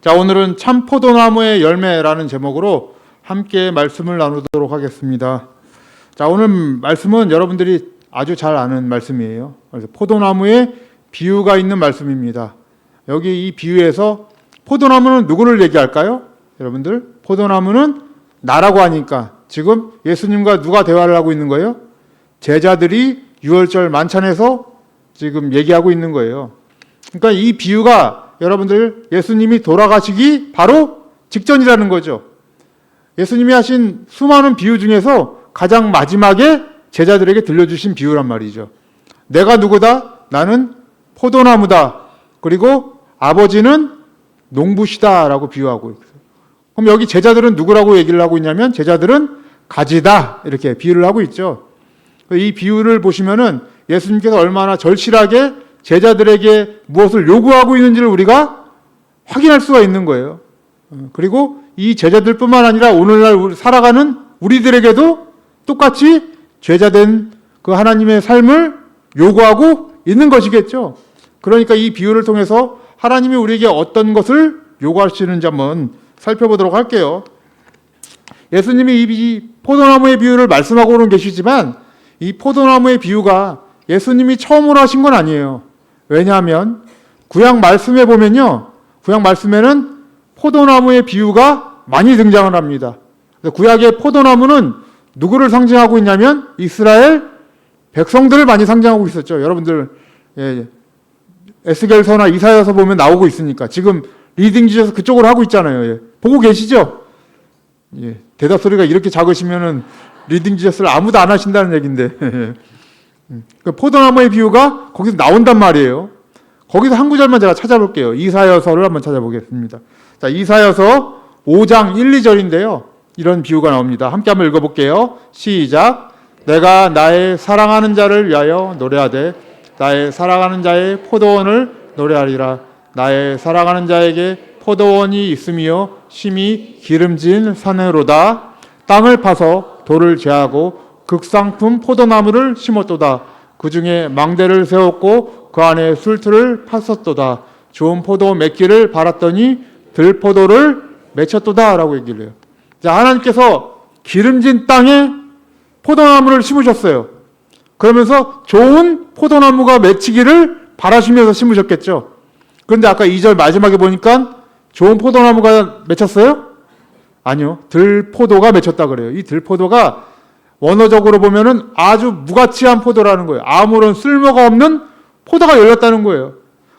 자, 오늘은 참 포도나무의 열매라는 제목으로 함께 말씀을 나누도록 하겠습니다. 자, 오늘 말씀은 여러분들이 아주 잘 아는 말씀이에요. 그래서 포도나무의 비유가 있는 말씀입니다. 여기 이 비유에서 포도나무는 누구를 얘기할까요? 여러분들, 포도나무는 나라고 하니까 지금 예수님과 누가 대화를 하고 있는 거예요? 제자들이 유월절 만찬에서 지금 얘기하고 있는 거예요. 그러니까 이 비유가 여러분들 예수님이 돌아가시기 바로 직전이라는 거죠. 예수님이 하신 수많은 비유 중에서 가장 마지막에 제자들에게 들려주신 비유란 말이죠. 내가 누구다? 나는 포도나무다. 그리고 아버지는 농부시다라고 비유하고 있어요. 그럼 여기 제자들은 누구라고 얘기를 하고 있냐면 제자들은 가지다 이렇게 비유를 하고 있죠. 이 비유를 보시면은 예수님께서 얼마나 절실하게 제자들에게 무엇을 요구하고 있는지를 우리가 확인할 수가 있는 거예요. 그리고 이 제자들뿐만 아니라 오늘날 살아가는 우리들에게도 똑같이 죄자된 그 하나님의 삶을 요구하고 있는 것이겠죠. 그러니까 이 비유를 통해서 하나님이 우리에게 어떤 것을 요구하시는지 한번 살펴보도록 할게요. 예수님이 이 포도나무의 비유를 말씀하고는 계시지만 이 포도나무의 비유가 예수님이 처음으로 하신 건 아니에요. 왜냐하면 구약 말씀에 보면요, 구약 말씀에는 포도나무의 비유가 많이 등장을 합니다. 구약의 포도나무는 누구를 상징하고 있냐면 이스라엘 백성들을 많이 상징하고 있었죠. 여러분들 에스겔서나 이사야서 보면 나오고 있으니까 지금 리딩 지에서 그쪽으로 하고 있잖아요. 보고 계시죠? 대답 소리가 이렇게 작으시면은 리딩 지에서를 아무도 안 하신다는 얘기인데 포도나무의 비유가 거기서 나온단 말이에요. 거기서 한 구절만 제가 찾아볼게요. 이사야서를 한번 찾아보겠습니다. 자, 이사야서 5장 1, 2절인데요. 이런 비유가 나옵니다. 함께 한번 읽어볼게요. 시작. 내가 나의 사랑하는 자를 위하여 노래하되 나의 사랑하는 자의 포도원을 노래하리라. 나의 사랑하는 자에게 포도원이 있으며 심히 기름진 산으로다. 땅을 파서 돌을 제하고 극상품 포도나무를 심었도다. 그 중에 망대를 세웠고 그 안에 술틀을 팠었도다. 좋은 포도 맺기를 바랐더니 들포도를 맺혔도다 라고 얘기를 해요. 자, 하나님께서 기름진 땅에 포도나무를 심으셨어요. 그러면서 좋은 포도나무가 맺히기를 바라시면서 심으셨겠죠. 그런데 아까 2절 마지막에 보니까 좋은 포도나무가 맺혔어요? 아니요. 들포도가 맺혔다 그래요. 이 들포도가 원어적으로 보면은 아주 무가치한 포도라는 거예요. 아무런 쓸모가 없는 포도가 열렸다는 거예요.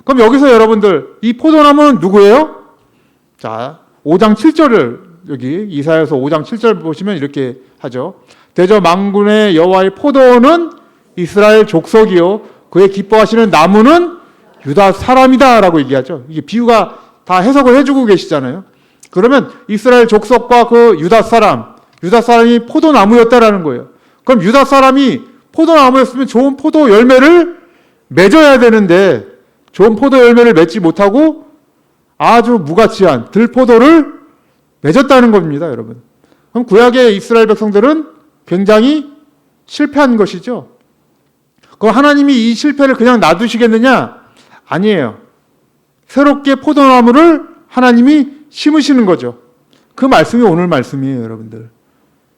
그럼 여기서 여러분들 이 포도나무는 누구예요? 자, 5장 7절을 여기 이사야서 5장 7절 보시면 이렇게 하죠. 대저 만군의 여호와의 포도원은 이스라엘 족속이요 그의 기뻐하시는 나무는 유다 사람이다라고 얘기하죠. 이게 비유가 다 해석을 해주고 계시잖아요. 그러면 이스라엘 족속과 그 유다 사람이 포도나무였다라는 거예요. 그럼 유다 사람이 포도나무였으면 좋은 포도 열매를 맺어야 되는데 좋은 포도 열매를 맺지 못하고 아주 무가치한 들포도를 맺었다는 겁니다, 여러분. 그럼 구약의 이스라엘 백성들은 굉장히 실패한 것이죠. 그럼 하나님이 이 실패를 그냥 놔두시겠느냐? 아니에요. 새롭게 포도나무를 하나님이 심으시는 거죠. 그 말씀이 오늘 말씀이에요, 여러분들.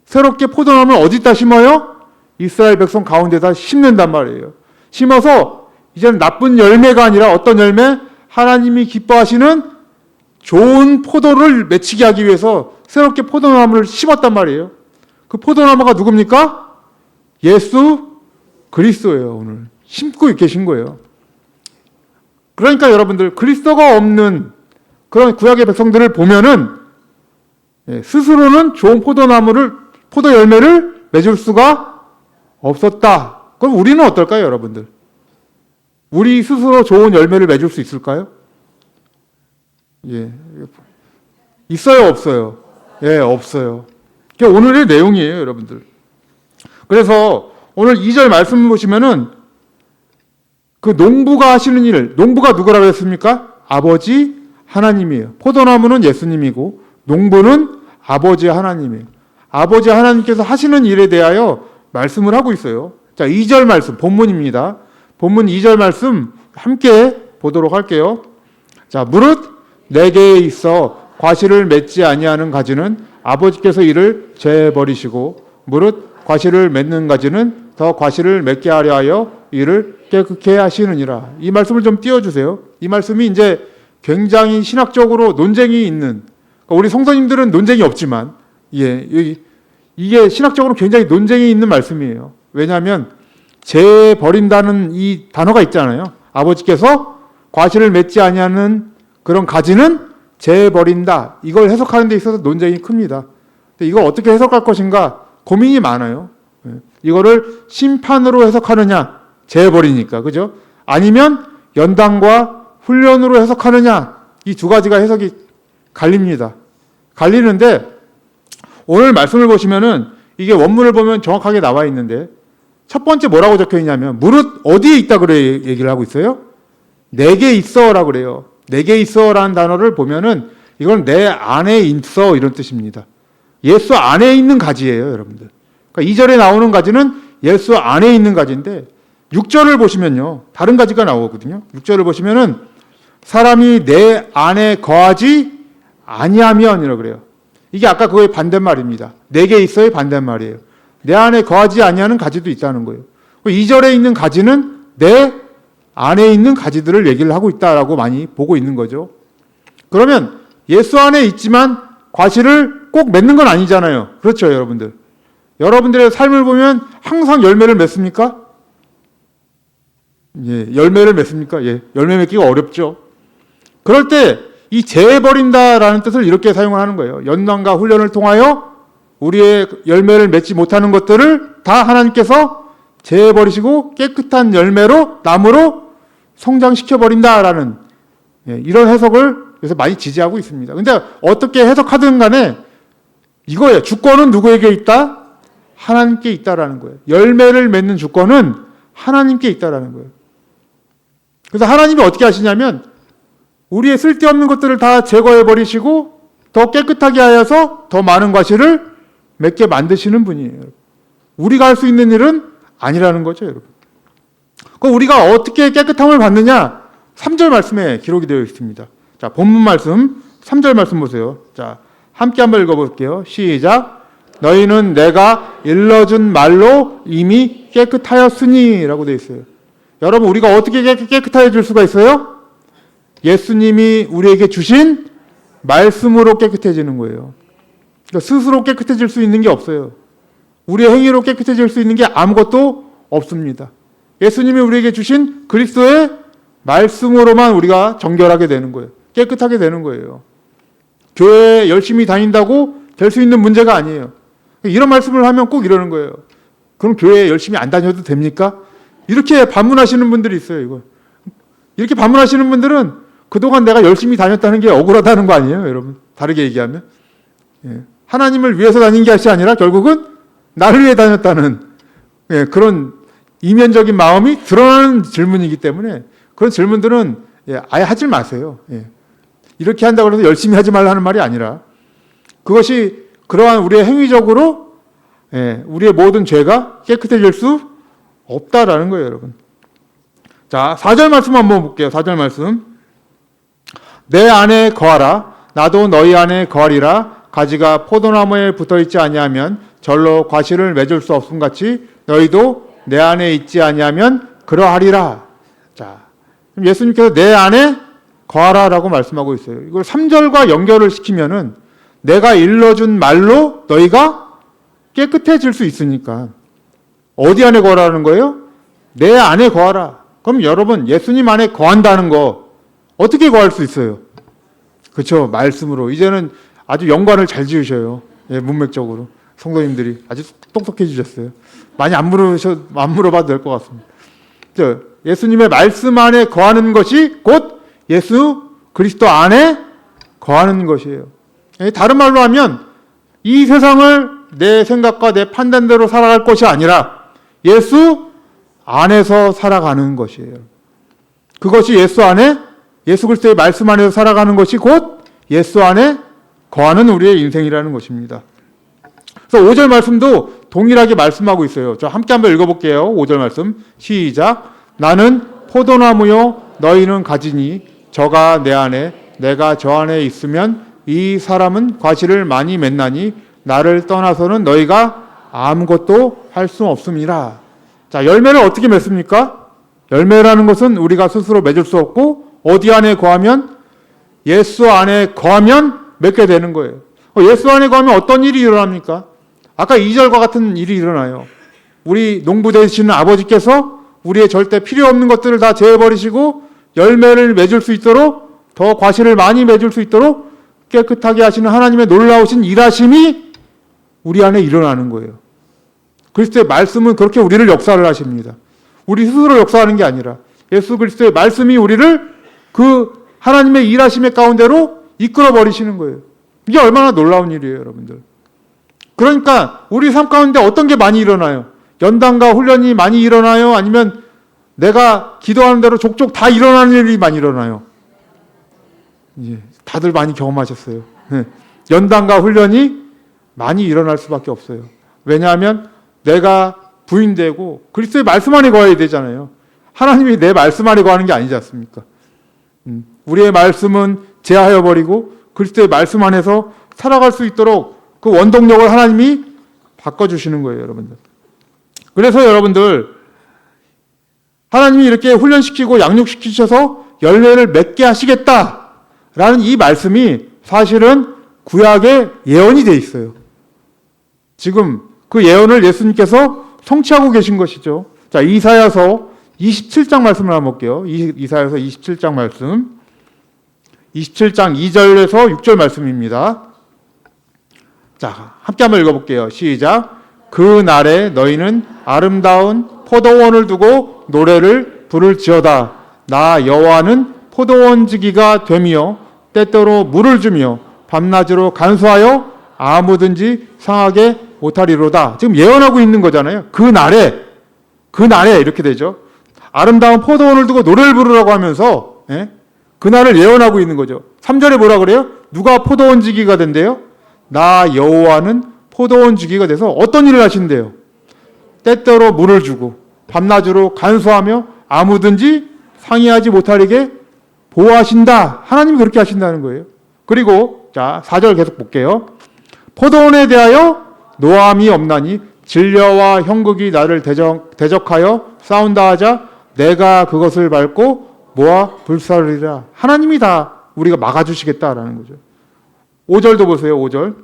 새롭게 포도나무를 어디다 심어요? 이스라엘 백성 가운데다 심는단 말이에요. 심어서 이제는 나쁜 열매가 아니라 어떤 열매? 하나님이 기뻐하시는 좋은 포도를 맺히게 하기 위해서 새롭게 포도나무를 심었단 말이에요. 그 포도나무가 누굽니까? 예수 그리스도예요. 오늘 심고 계신 거예요. 그러니까 여러분들 그리스도가 없는 그런 구약의 백성들을 보면은 스스로는 좋은 포도 열매를 맺을 수가 없었다. 그럼 우리는 어떨까요, 여러분들? 우리 스스로 좋은 열매를 맺을 수 있을까요? 있어요, 없어요? 없어요. 그게 오늘의 내용이에요, 여러분들. 그래서 오늘 2절 말씀 보시면은 그 농부가 하시는 일, 농부가 누구라고 했습니까? 아버지 하나님이에요. 포도나무는 예수님이고 농부는 아버지 하나님이에요. 아버지 하나님께서 하시는 일에 대하여 말씀을 하고 있어요. 자, 2절 말씀, 본문입니다. 본문 2절 말씀 함께 보도록 할게요. 자, 무릇 내게 있어 과실을 맺지 아니하는 가지는 아버지께서 이를 제버리시고 무릇 과실을 맺는 가지는 더 과실을 맺게 하려 하여 이를 깨끗게 하시느니라. 이 말씀을 좀 띄워주세요. 이 말씀이 이제 굉장히 신학적으로 논쟁이 있는, 그러니까 우리 성도님들은 논쟁이 없지만 이게 신학적으로 굉장히 논쟁이 있는 말씀이에요. 왜냐하면 재버린다는 이 단어가 있잖아요. 아버지께서 과실을 맺지 아니하는 그런 가지는 재버린다. 이걸 해석하는 데 있어서 논쟁이 큽니다. 근데 이걸 어떻게 해석할 것인가 고민이 많아요. 이거를 심판으로 해석하느냐, 재버리니까, 그죠? 아니면 연단과 훈련으로 해석하느냐, 이 두 가지가 해석이 갈립니다. 갈리는데 오늘 말씀을 보시면은 이게 원문을 보면 정확하게 나와 있는데 첫 번째 뭐라고 적혀 있냐면 무릇 어디에 있다 그래 얘기를 하고 있어요? 내게 있어라고 그래요. 내게 있어라는 단어를 보면은 이건 내 안에 있어 이런 뜻입니다. 예수 안에 있는 가지예요, 여러분들. 그러니까 2절에 나오는 가지는 예수 안에 있는 가지인데 6절을 보시면요. 다른 가지가 나오거든요. 6절을 보시면은 사람이 내 안에 거하지 아니하면이라고 그래요. 이게 아까 그거의 반대말입니다. 내게 있어의 반대말이에요. 내 안에 거하지 아니하는 가지도 있다는 거예요. 2절에 있는 가지는 내 안에 있는 가지들을 얘기를 하고 있다라고 많이 보고 있는 거죠. 그러면 예수 안에 있지만 과실을 꼭 맺는 건 아니잖아요. 그렇죠, 여러분들. 여러분들의 삶을 보면 항상 열매를 맺습니까? 열매를 맺습니까? 열매 맺기가 어렵죠. 그럴 때 이 재버린다라는 뜻을 이렇게 사용을 하는 거예요. 연단과 훈련을 통하여 우리의 열매를 맺지 못하는 것들을 다 하나님께서 재버리시고 깨끗한 열매로 나무로 성장시켜버린다라는 이런 해석을 그래서 많이 지지하고 있습니다. 근데 어떻게 해석하든 간에 이거예요. 주권은 누구에게 있다? 하나님께 있다라는 거예요. 열매를 맺는 주권은 하나님께 있다라는 거예요. 그래서 하나님이 어떻게 하시냐면 우리의 쓸데없는 것들을 다 제거해버리시고 더 깨끗하게 하여서 더 많은 과실을 맺게 만드시는 분이에요. 우리가 할 수 있는 일은 아니라는 거죠, 여러분. 그럼 우리가 어떻게 깨끗함을 받느냐? 3절 말씀에 기록이 되어 있습니다. 자, 본문 말씀 3절 말씀 보세요. 자, 함께 한번 읽어볼게요. 시작. 너희는 내가 일러준 말로 이미 깨끗하였으니 라고 되어 있어요. 여러분, 우리가 어떻게 깨끗해질 수가 있어요? 예수님이 우리에게 주신 말씀으로 깨끗해지는 거예요. 그러니까 스스로 깨끗해질 수 있는 게 없어요. 우리의 행위로 깨끗해질 수 있는 게 아무것도 없습니다. 예수님이 우리에게 주신 그리스도의 말씀으로만 우리가 정결하게 되는 거예요. 깨끗하게 되는 거예요. 교회에 열심히 다닌다고 될 수 있는 문제가 아니에요. 이런 말씀을 하면 꼭 이러는 거예요. 그럼 교회에 열심히 안 다녀도 됩니까? 이렇게 반문하시는 분들이 있어요. 이거. 이렇게 반문하시는 분들은 그동안 내가 열심히 다녔다는 게 억울하다는 거 아니에요, 여러분? 다르게 얘기하면. 하나님을 위해서 다닌 것이 아니라 결국은 나를 위해 다녔다는 그런 이면적인 마음이 드러나는 질문이기 때문에 그런 질문들은 아예 하지 마세요. 이렇게 한다고 해서 열심히 하지 말라는 말이 아니라 그것이 그러한 우리의 행위적으로 우리의 모든 죄가 깨끗해질 수 없다라는 거예요, 여러분. 자, 4절 말씀 한번 볼게요. 4절 말씀. 내 안에 거하라. 나도 너희 안에 거하리라. 가지가 포도나무에 붙어있지 아니하면 절로 과실을 맺을 수 없음 같이 너희도 내 안에 있지 아니하면 그러하리라. 자, 예수님께서 내 안에 거하라라고 말씀하고 있어요. 이걸 3절과 연결을 시키면은 내가 일러준 말로 너희가 깨끗해질 수 있으니까 어디 안에 거하라는 거예요? 내 안에 거하라. 그럼 여러분 예수님 안에 거한다는 거 어떻게 거할 수 있어요? 그렇죠. 말씀으로. 이제는 아주 연관을 잘 지으셔요. 문맥적으로. 성도님들이 아주 똑똑해지셨어요. 많이 안 물어봐도 될 것 같습니다. 예수님의 말씀 안에 거하는 것이 곧 예수 그리스도 안에 거하는 것이에요. 다른 말로 하면 이 세상을 내 생각과 내 판단대로 살아갈 것이 아니라 예수 안에서 살아가는 것이에요. 그것이 예수 안에 예수 그리스도의 말씀 안에서 살아가는 것이 곧 예수 안에 거하는 우리의 인생이라는 것입니다. 그래서 5절 말씀도 동일하게 말씀하고 있어요. 저 함께 한번 읽어볼게요. 5절 말씀 시작. 나는 포도나무요 너희는 가지니 저가 내 안에 내가 저 안에 있으면 이 사람은 과실을 많이 맺나니 나를 떠나서는 너희가 아무것도 할 수 없음이라. 자, 열매를 어떻게 맺습니까? 열매라는 것은 우리가 스스로 맺을 수 없고 어디 안에 거하면? 예수 안에 거하면 맺게 되는 거예요. 예수 안에 거하면 어떤 일이 일어납니까? 아까 2절과 같은 일이 일어나요. 우리 농부 되시는 아버지께서 우리의 절대 필요 없는 것들을 다 제해버리시고 열매를 맺을 수 있도록, 더 과실을 많이 맺을 수 있도록 깨끗하게 하시는 하나님의 놀라우신 일하심이 우리 안에 일어나는 거예요. 그리스도의 말씀은 그렇게 우리를 역사를 하십니다. 우리 스스로 역사하는 게 아니라 예수 그리스도의 말씀이 우리를 그 하나님의 일하심의 가운데로 이끌어 버리시는 거예요. 이게 얼마나 놀라운 일이에요, 여러분들. 그러니까 우리 삶 가운데 어떤 게 많이 일어나요? 연단과 훈련이 많이 일어나요? 아니면 내가 기도하는 대로 족족 다 일어나는 일이 많이 일어나요? 예, 다들 많이 경험하셨어요. 연단과 훈련이 많이 일어날 수밖에 없어요. 왜냐하면 내가 부인되고 그리스도의 말씀 안에 거해야 되잖아요. 하나님이 내 말씀 안에 거하는 게 아니지 않습니까? 우리의 말씀은 제하여 버리고 그리스도의 말씀 안에서 살아갈 수 있도록 그 원동력을 하나님이 바꿔주시는 거예요, 여러분들. 그래서 여러분들, 하나님이 이렇게 훈련시키고 양육시키셔서 열매를 맺게 하시겠다라는 이 말씀이 사실은 구약의 예언이 돼 있어요. 지금 그 예언을 예수님께서 성취하고 계신 것이죠. 자, 이사야서 27장 말씀을 한번 볼게요. 이사야서 27장 말씀. 27장 2절에서 6절 말씀입니다. 자, 함께 한번 읽어볼게요. 시작. 그 날에 너희는 아름다운 포도원을 두고 노래를 부를지어다. 나 여호와는 포도원지기가 되며 때때로 물을 주며 밤낮으로 간수하여 아무든지 상하게 못하리로다. 지금 예언하고 있는 거잖아요. 그 날에 이렇게 되죠. 아름다운 포도원을 두고 노래를 부르라고 하면서 그 날을 예언하고 있는 거죠. 3절에 뭐라 그래요? 누가 포도원지기가 된대요? 나 여호와는 포도원지기가 돼서 어떤 일을 하신대요? 때때로 물을 주고 밤낮으로 간수하며 아무든지 상의하지 못하게 보호하신다. 하나님이 그렇게 하신다는 거예요. 그리고 자, 4절 계속 볼게요. 포도원에 대하여 노함이 없나니 진려와 형극이 나를 대적하여 싸운다 하자 내가 그것을 밟고 모아 불사르리라. 하나님이 다 우리가 막아주시겠다라는 거죠. 5절도 보세요. 5절.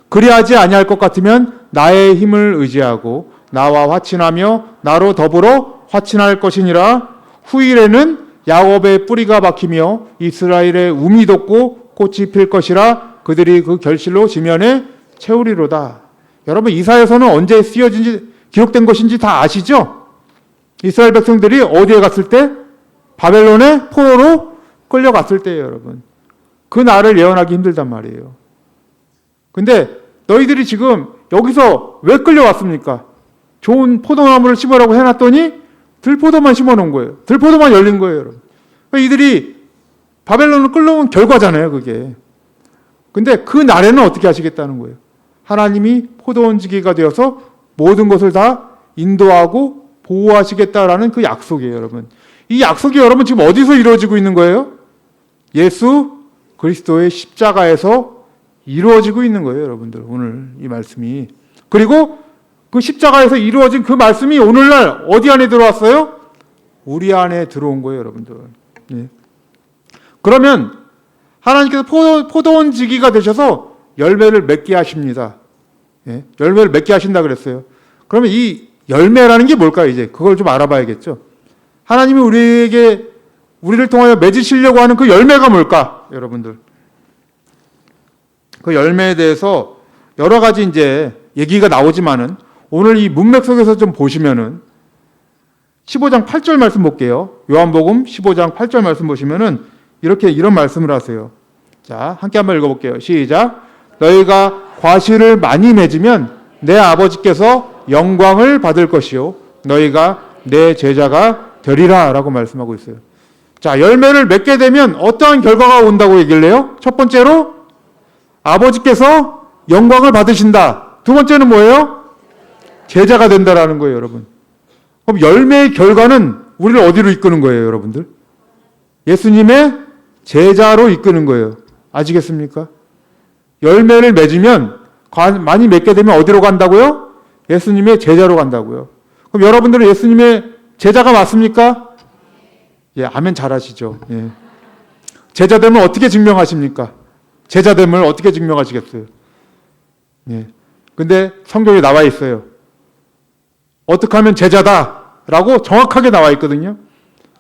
그리하지 아니할 것 같으면 나의 힘을 의지하고 나와 화친하며 나로 더불어 화친할 것이니라. 후일에는 야곱의 뿌리가 박히며 이스라엘의 움이 돋고 꽃이 필 것이라. 그들이 그 결실로 지면에 채우리로다. 여러분, 이사야서는 언제 쓰여진지 기록된 것인지 다 아시죠? 이스라엘 백성들이 어디에 갔을 때? 바벨론의 포로로 끌려갔을 때예요, 여러분. 그 날을 예언하기 힘들단 말이에요. 근데 너희들이 지금 여기서 왜 끌려왔습니까? 좋은 포도나무를 심으라고 해놨더니 들포도만 심어놓은 거예요. 들포도만 열린 거예요, 여러분. 이들이 바벨론을 끌려온 결과잖아요, 그게. 근데 그 날에는 어떻게 하시겠다는 거예요? 하나님이 포도원지기가 되어서 모든 것을 다 인도하고 보호하시겠다라는 그 약속이에요, 여러분. 이 약속이 여러분 지금 어디서 이루어지고 있는 거예요? 예수 그리스도의 십자가에서 이루어지고 있는 거예요, 여러분들. 오늘 이 말씀이. 그리고 그 십자가에서 이루어진 그 말씀이 오늘날 어디 안에 들어왔어요? 우리 안에 들어온 거예요, 여러분들. 예. 그러면 하나님께서 포도원지기가 되셔서 열매를 맺게 하십니다. 예. 열매를 맺게 하신다 그랬어요. 그러면 이 열매라는 게 뭘까요, 이제? 그걸 좀 알아봐야겠죠. 하나님이 우리를 통하여 맺으시려고 하는 그 열매가 뭘까, 여러분들? 그 열매에 대해서 여러 가지 이제 얘기가 나오지만은 오늘 이 문맥 속에서 좀 보시면은 15장 8절 말씀 볼게요. 요한복음 15장 8절 말씀 보시면은 이런 말씀을 하세요. 자, 함께 한번 읽어볼게요. 시작. 너희가 과실을 많이 맺으면 내 아버지께서 영광을 받을 것이요 너희가 내 제자가 되리라 라고 말씀하고 있어요. 자, 열매를 맺게 되면 어떠한 결과가 온다고 얘기를 해요? 첫 번째로 아버지께서 영광을 받으신다. 두 번째는 뭐예요? 제자가 된다라는 거예요, 여러분. 그럼 열매의 결과는 우리를 어디로 이끄는 거예요, 여러분들? 예수님의 제자로 이끄는 거예요. 아시겠습니까? 열매를 맺으면 많이 맺게 되면 어디로 간다고요? 예수님의 제자로 간다고요. 그럼 여러분들은 예수님의 제자가 맞습니까? 예, 아멘 잘하시죠. 예. 제자됨을 어떻게 증명하십니까? 제자됨을 어떻게 증명하시겠어요? 예. 근데 성경에 나와 있어요. 어떻게 하면 제자다라고 정확하게 나와 있거든요.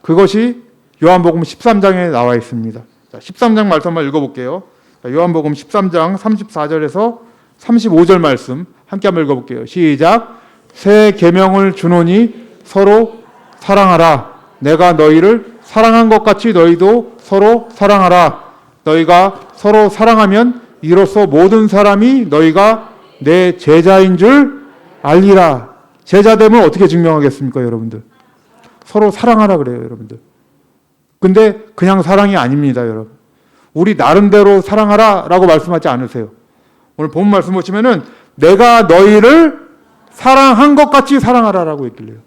그것이 요한복음 13장에 나와 있습니다. 자, 13장 말씀 한번 읽어볼게요. 자, 요한복음 13장 34절에서 35절 말씀 함께 한번 읽어볼게요. 시작. 새 계명을 주노니 서로 사랑하라. 내가 너희를 사랑한 것 같이 너희도 서로 사랑하라. 너희가 서로 사랑하면 이로써 모든 사람이 너희가 내 제자인 줄 알리라. 제자됨을 어떻게 증명하겠습니까, 여러분들? 서로 사랑하라 그래요, 여러분들. 근데 그냥 사랑이 아닙니다, 여러분. 우리 나름대로 사랑하라라고 말씀하지 않으세요. 오늘 본 말씀 보시면은 내가 너희를 사랑한 것 같이 사랑하라라고 얘기를 해요.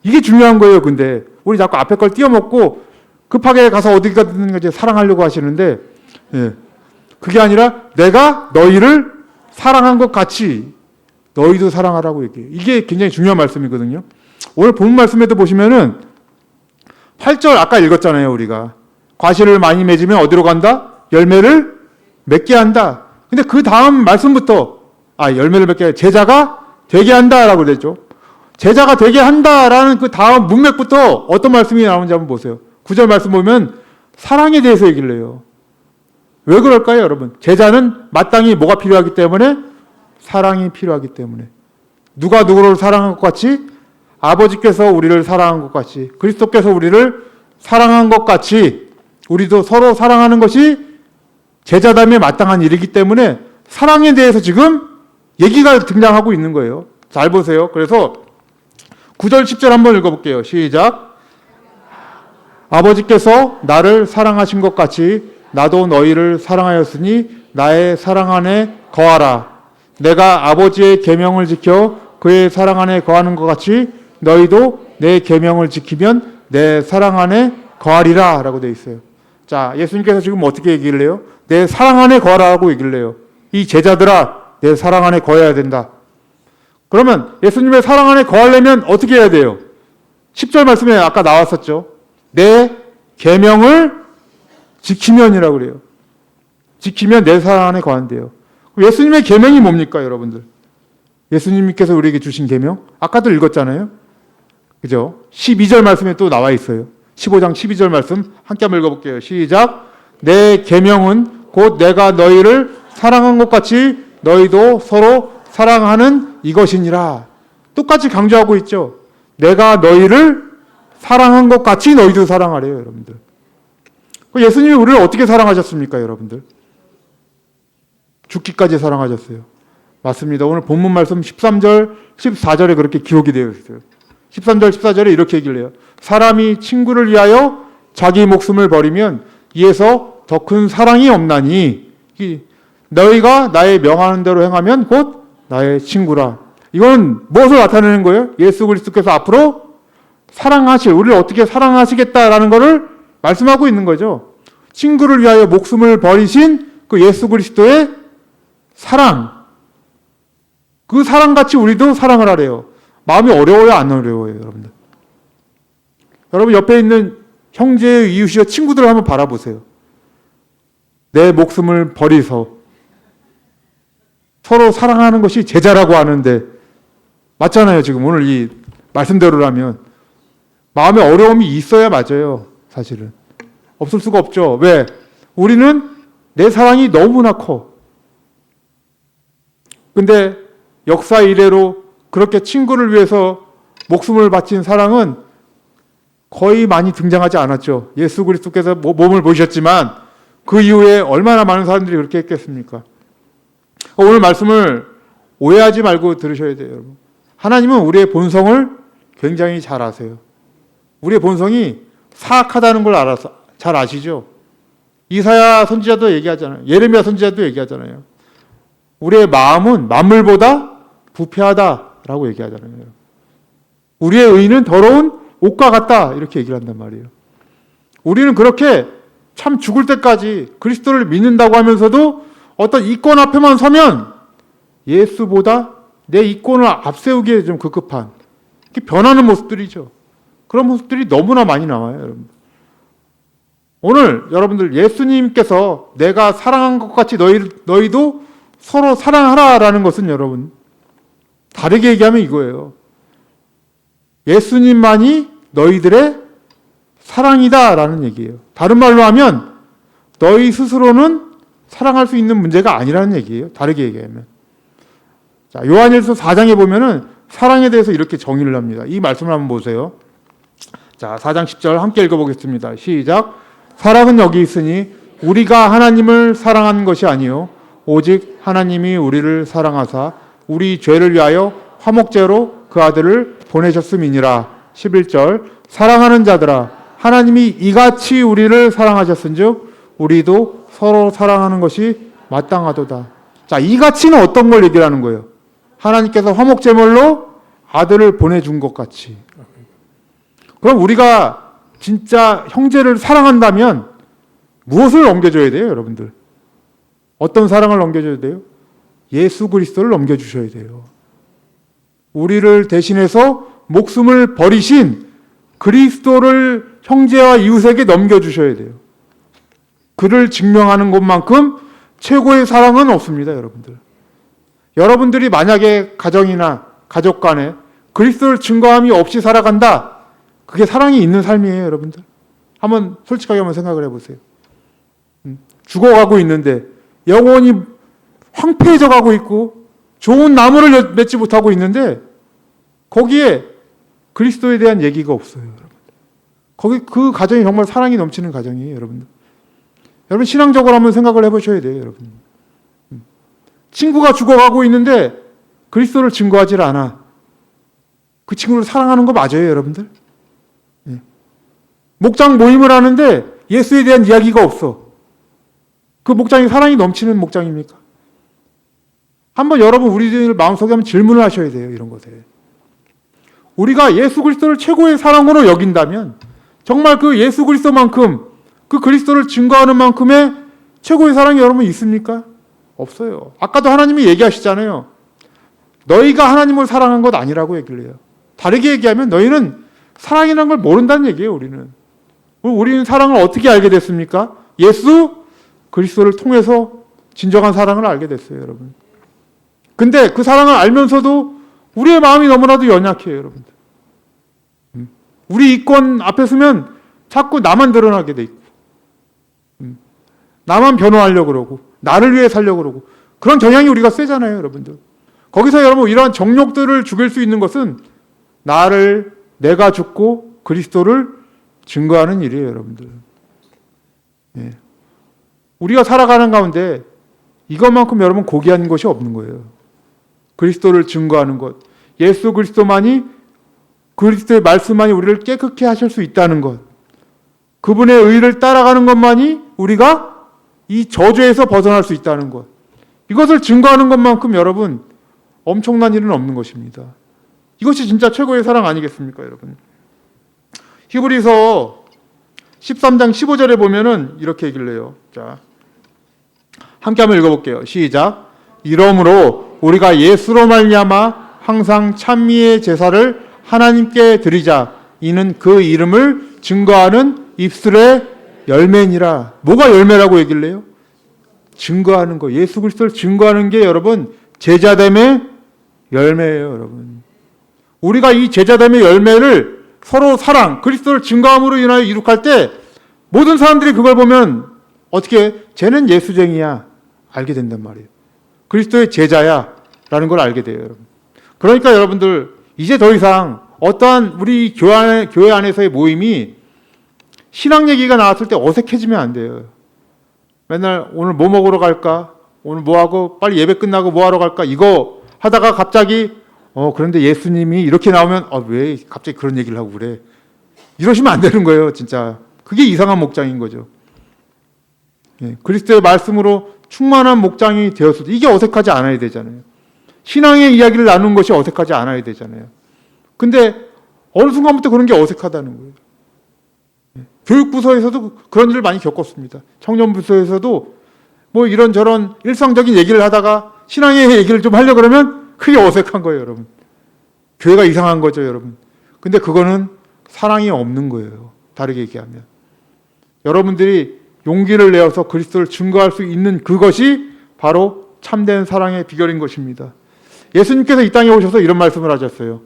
이게 중요한 거예요. 근데 우리 자꾸 앞에 걸 띄워먹고 급하게 가서 어디 가든지 사랑하려고 하시는데, 예. 그게 아니라 내가 너희를 사랑한 것 같이 너희도 사랑하라고 얘기해요. 이게 굉장히 중요한 말씀이거든요. 오늘 본 말씀에도 보시면은 8절 아까 읽었잖아요, 우리가. 과실을 많이 맺으면 어디로 간다? 열매를 맺게 한다. 근데 그 다음 말씀부터 열매를 맺게 제자가 되게 한다라고 그랬죠. 제자가 되게 한다라는 그 다음 문맥부터 어떤 말씀이 나오는지 한번 보세요. 9절 말씀 보면 사랑에 대해서 얘기를 해요. 왜 그럴까요, 여러분? 제자는 마땅히 뭐가 필요하기 때문에? 사랑이 필요하기 때문에. 누가 누구를 사랑한 것 같이? 아버지께서 우리를 사랑한 것 같이, 그리스도께서 우리를 사랑한 것 같이 우리도 서로 사랑하는 것이 제자담에 마땅한 일이기 때문에 사랑에 대해서 지금 얘기가 등장하고 있는 거예요. 잘 보세요. 그래서 9절 10절 한번 읽어볼게요. 시작. 아버지께서 나를 사랑하신 것 같이 나도 너희를 사랑하였으니 나의 사랑 안에 거하라. 내가 아버지의 계명을 지켜 그의 사랑 안에 거하는 것 같이 너희도 내 계명을 지키면 내 사랑 안에 거하리라 라고 되어 있어요. 자, 예수님께서 지금 어떻게 얘기를 해요? 내 사랑 안에 거하라고 얘기를 해요. 이 제자들아, 내 사랑 안에 거해야 된다. 그러면 예수님의 사랑 안에 거하려면 어떻게 해야 돼요? 10절 말씀에 아까 나왔었죠. 내 계명을 지키면이라고 그래요. 지키면 내 사랑 안에 거한대요. 예수님의 계명이 뭡니까, 여러분들? 예수님께서 우리에게 주신 계명? 아까도 읽었잖아요. 그죠? 12절 말씀에 또 나와 있어요. 15장 12절 말씀 함께 한번 읽어볼게요. 시작. 내 계명은 곧 내가 너희를 사랑한 것 같이 너희도 서로 사랑하는 이것이니라. 똑같이 강조하고 있죠. 내가 너희를 사랑한 것 같이 너희도 사랑하래요, 여러분들. 예수님이 우리를 어떻게 사랑하셨습니까, 여러분들? 죽기까지 사랑하셨어요. 맞습니다. 오늘 본문 말씀 13절, 14절에 그렇게 기록이 되어 있어요. 13절, 14절에 이렇게 얘기를 해요. 사람이 친구를 위하여 자기 목숨을 버리면 이에서 더 큰 사랑이 없나니 너희가 나의 명하는 대로 행하면 곧 나의 친구라. 이건 무엇을 나타내는 거예요? 예수 그리스도께서 앞으로 우리를 어떻게 사랑하시겠다라는 것을 말씀하고 있는 거죠. 친구를 위하여 목숨을 버리신 그 예수 그리스도의 사랑, 그 사랑같이 우리도 사랑을 하래요. 마음이 어려워요, 안 어려워요, 여러분들? 여러분 옆에 있는 형제, 이웃이여 친구들을 한번 바라보세요. 내 목숨을 버리서 서로 사랑하는 것이 제자라고 하는데 맞잖아요. 지금 오늘 이 말씀대로라면 마음에 어려움이 있어야 맞아요. 사실은 없을 수가 없죠. 왜? 우리는 내 사랑이 너무나 커. 근데 역사 이래로 그렇게 친구를 위해서 목숨을 바친 사랑은 거의 많이 등장하지 않았죠. 예수 그리스도께서 몸을 보이셨지만 그 이후에 얼마나 많은 사람들이 그렇게 했겠습니까? 오늘 말씀을 오해하지 말고 들으셔야 돼요, 여러분. 하나님은 우리의 본성을 굉장히 잘 아세요. 우리의 본성이 사악하다는 걸 알아서 잘 아시죠? 이사야 선지자도 얘기하잖아요. 예레미야 선지자도 얘기하잖아요. 우리의 마음은 만물보다 부패하다라고 얘기하잖아요. 우리의 의는 더러운 옷과 같다 이렇게 얘기를 한단 말이에요. 우리는 그렇게 참 죽을 때까지 그리스도를 믿는다고 하면서도 어떤 이권 앞에만 서면 예수보다 내 이권을 앞세우기에 좀 급급한 이렇게 변하는 모습들이죠. 그런 모습들이 너무나 많이 나와요, 여러분. 오늘 여러분들 예수님께서 내가 사랑한 것 같이 너희도 서로 사랑하라라는 것은 여러분 다르게 얘기하면 이거예요. 예수님만이 너희들의 사랑이다라는 얘기예요. 다른 말로 하면 너희 스스로는 사랑할 수 있는 문제가 아니라는 얘기예요. 다르게 얘기하면. 자, 요한일서 4장에 보면은 사랑에 대해서 이렇게 정의를 합니다. 이 말씀을 한번 보세요. 자, 4장 10절 함께 읽어보겠습니다. 시작. 사랑은 여기 있으니 우리가 하나님을 사랑한 것이 아니요 오직 하나님이 우리를 사랑하사 우리 죄를 위하여 화목제로 그 아들을 보내셨음이니라. 11절. 사랑하는 자들아 하나님이 이같이 우리를 사랑하셨은즉 우리도 서로 사랑하는 것이 마땅하도다. 자, 이같이는 어떤 걸 얘기를 하는 거예요? 하나님께서 화목제물로 아들을 보내준 것 같이. 그럼 우리가 진짜 형제를 사랑한다면 무엇을 넘겨줘야 돼요, 여러분들? 어떤 사랑을 넘겨줘야 돼요? 예수 그리스도를 넘겨주셔야 돼요. 우리를 대신해서 목숨을 버리신 그리스도를 형제와 이웃에게 넘겨주셔야 돼요. 그를 증명하는 것만큼 최고의 사랑은 없습니다, 여러분들. 여러분들이 만약에 가정이나 가족 간에 그리스도를 증거함이 없이 살아간다. 그게 사랑이 있는 삶이에요, 여러분들. 한번 솔직하게 한번 생각을 해보세요. 죽어가고 있는데 영혼이 황폐해져 가고 있고 좋은 나무를 맺지 못하고 있는데 거기에 그리스도에 대한 얘기가 없어요, 여러분. 거기 그 가정이 정말 사랑이 넘치는 가정이에요, 여러분들. 여러분 신앙적으로 한번 생각을 해보셔야 돼요, 여러분. 친구가 죽어가고 있는데 그리스도를 증거하지 않아. 그 친구를 사랑하는 거 맞아요, 여러분들? 목장 모임을 하는데 예수에 대한 이야기가 없어. 그 목장이 사랑이 넘치는 목장입니까? 한번 여러분 우리들 마음속에 한번 질문을 하셔야 돼요, 이런 것에. 우리가 예수 그리스도를 최고의 사랑으로 여긴다면 정말 그 예수 그리스도만큼 그 그리스도를 증거하는 만큼의 최고의 사랑이 여러분 있습니까? 없어요. 아까도 하나님이 얘기하시잖아요. 너희가 하나님을 사랑한 것 아니라고 얘기를 해요. 다르게 얘기하면 너희는 사랑이라는 걸 모른다는 얘기예요, 우리는. 우리는 사랑을 어떻게 알게 됐습니까? 예수 그리스도를 통해서 진정한 사랑을 알게 됐어요, 여러분. 근데 그 사랑을 알면서도 우리의 마음이 너무나도 연약해요, 여러분들. 우리 이권 앞에 서면 자꾸 나만 드러나게 돼 있고, 나만 변호하려고 그러고, 나를 위해 살려고 그러고, 그런 경향이 우리가 세잖아요, 여러분들. 거기서 여러분 이러한 정욕들을 죽일 수 있는 것은 내가 죽고 그리스도를 증거하는 일이에요, 여러분들. 예. 우리가 살아가는 가운데 이것만큼 여러분 고귀한 것이 없는 거예요. 그리스도를 증거하는 것. 예수 그리스도만이, 그리스도의 말씀만이 우리를 깨끗게 하실 수 있다는 것. 그분의 의를 따라가는 것만이 우리가 이 저주에서 벗어날 수 있다는 것. 이것을 증거하는 것만큼 여러분 엄청난 일은 없는 것입니다. 이것이 진짜 최고의 사랑 아니겠습니까, 여러분? 히브리서 13장 15절에 보면은 이렇게 얘기를 해요. 자, 함께 한번 읽어볼게요. 시작. 이러므로 우리가 예수로 말미암아 항상 찬미의 제사를 하나님께 드리자. 이는 그 이름을 증거하는 입술의 열매니라. 뭐가 열매라고 얘기를 해요? 증거하는 거. 예수 그리스도를 증거하는 게 여러분 제자됨의 열매예요, 여러분. 우리가 이 제자됨의 열매를 서로 사랑, 그리스도를 증거함으로 인하여 이룩할 때 모든 사람들이 그걸 보면 어떻게 쟤는 예수쟁이야 알게 된단 말이에요. 그리스도의 제자야 라는 걸 알게 돼요, 여러분. 그러니까 여러분들 이제 더 이상 어떠한 우리 교회 안에서의 모임이 신앙 얘기가 나왔을 때 어색해지면 안 돼요. 맨날 오늘 뭐 먹으러 갈까? 오늘 뭐 하고 빨리 예배 끝나고 뭐 하러 갈까? 이거 하다가 갑자기 그런데 예수님이 이렇게 나오면 왜 갑자기 그런 얘기를 하고 그래? 이러시면 안 되는 거예요, 진짜. 그게 이상한 목장인 거죠. 예, 그리스도의 말씀으로 충만한 목장이 되었을 때 이게 어색하지 않아야 되잖아요. 신앙의 이야기를 나누는 것이 어색하지 않아야 되잖아요. 근데 어느 순간부터 그런 게 어색하다는 거예요. 예, 교육부서에서도 그런 일을 많이 겪었습니다. 청년부서에서도 뭐 이런저런 일상적인 얘기를 하다가 신앙의 얘기를 좀 하려고 그러면 크게 어색한 거예요, 여러분. 교회가 이상한 거죠, 여러분. 근데 그거는 사랑이 없는 거예요. 다르게 얘기하면. 여러분들이 용기를 내어서 그리스도를 증거할 수 있는 그것이 바로 참된 사랑의 비결인 것입니다. 예수님께서 이 땅에 오셔서 이런 말씀을 하셨어요.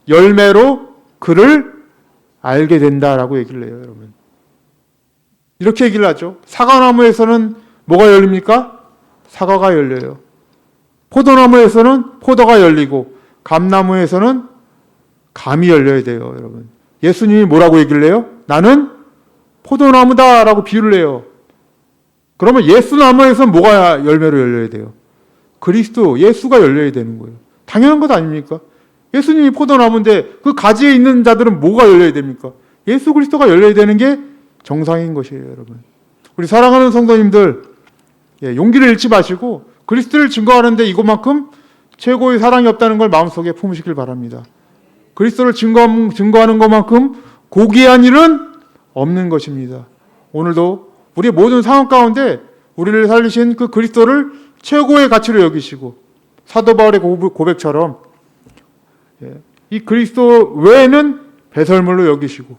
열매로 그를 알게 된다라고 얘기를 해요, 여러분. 이렇게 얘기를 하죠. 사과나무에서는 뭐가 열립니까? 사과가 열려요. 포도나무에서는 포도가 열리고 감나무에서는 감이 열려야 돼요, 여러분. 예수님이 뭐라고 얘기를 해요? 나는 포도나무다라고 비유를 해요. 그러면 예수나무에서는 뭐가 열매로 열려야 돼요? 그리스도, 예수가 열려야 되는 거예요. 당연한 것 아닙니까? 예수님이 포도나무인데 그 가지에 있는 자들은 뭐가 열려야 됩니까? 예수 그리스도가 열려야 되는 게 정상인 것이에요, 여러분. 우리 사랑하는 성도님들, 용기를 잃지 마시고 그리스도를 증거하는데 이것만큼 최고의 사랑이 없다는 걸 마음속에 품으시길 바랍니다. 그리스도를 증거하는 것만큼 고귀한 일은 없는 것입니다. 오늘도 우리의 모든 상황 가운데 우리를 살리신 그 그리스도를 최고의 가치로 여기시고 사도 바울의 고백처럼 이 그리스도 외에는 배설물로 여기시고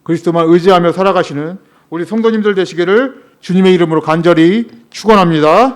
그리스도만 의지하며 살아가시는 우리 성도님들 되시기를 주님의 이름으로 간절히 축원합니다.